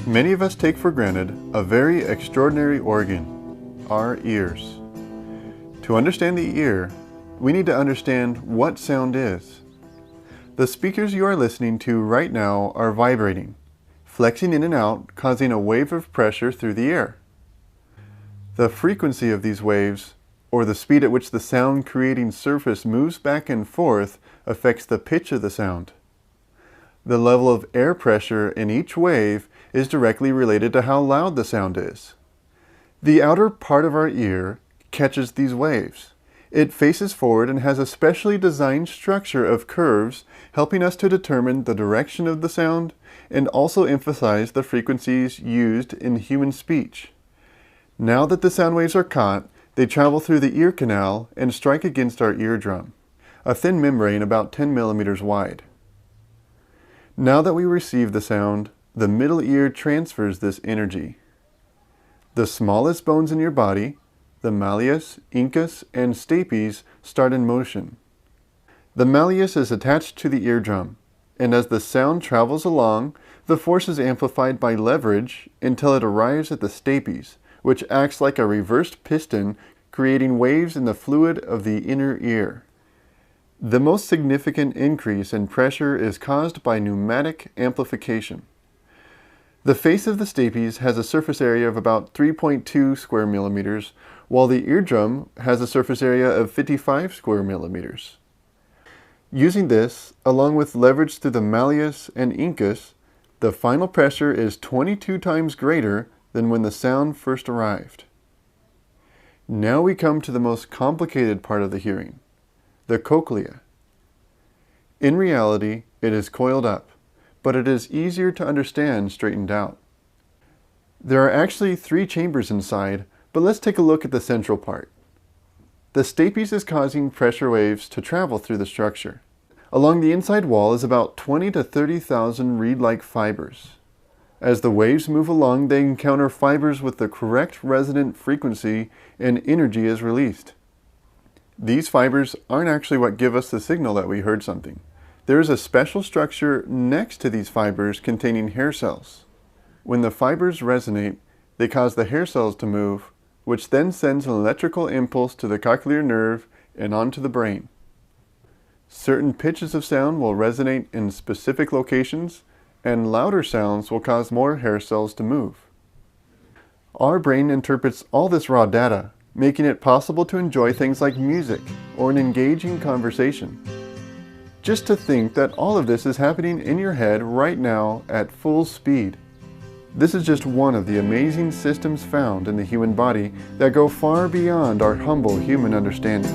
Many of us take for granted a very extraordinary organ, our ears. To understand the ear, we need to understand what sound is. The speakers you are listening to right now are vibrating, flexing in and out, causing a wave of pressure through the air. The frequency of these waves, or the speed at which the sound-creating surface moves back and forth, affects the pitch of the sound. The level of air pressure in each wave is directly related to how loud the sound is. The outer part of our ear catches these waves. It faces forward and has a specially designed structure of curves, helping us to determine the direction of the sound and also emphasize the frequencies used in human speech. Now that the sound waves are caught, they travel through the ear canal and strike against our eardrum, a thin membrane about 10 millimeters wide. Now that we receive the sound, the middle ear transfers this energy. The smallest bones in your body, the malleus, incus, and stapes, start in motion. The malleus is attached to the eardrum, and as the sound travels along, the force is amplified by leverage until it arrives at the stapes, which acts like a reversed piston, creating waves in the fluid of the inner ear. The most significant increase in pressure is caused by pneumatic amplification. The face of the stapes has a surface area of about 3.2 square millimeters, while the eardrum has a surface area of 55 square millimeters. Using this, along with leverage through the malleus and incus, the final pressure is 22 times greater than when the sound first arrived. Now we come to the most complicated part of the hearing, the cochlea. In reality, it is coiled up, but it is easier to understand straightened out. There are actually 3 chambers inside, but let's take a look at the central part. The stapes is causing pressure waves to travel through the structure. Along the inside wall is about 20 to 30,000 reed-like fibers. As the waves move along, they encounter fibers with the correct resonant frequency and energy is released. These fibers aren't actually what give us the signal that we heard something. There is a special structure next to these fibers containing hair cells. When the fibers resonate, they cause the hair cells to move, which then sends an electrical impulse to the cochlear nerve and onto the brain. Certain pitches of sound will resonate in specific locations, and louder sounds will cause more hair cells to move. Our brain interprets all this raw data, making it possible to enjoy things like music or an engaging conversation. Just to think that all of this is happening in your head right now at full speed. This is just one of the amazing systems found in the human body that go far beyond our humble human understanding.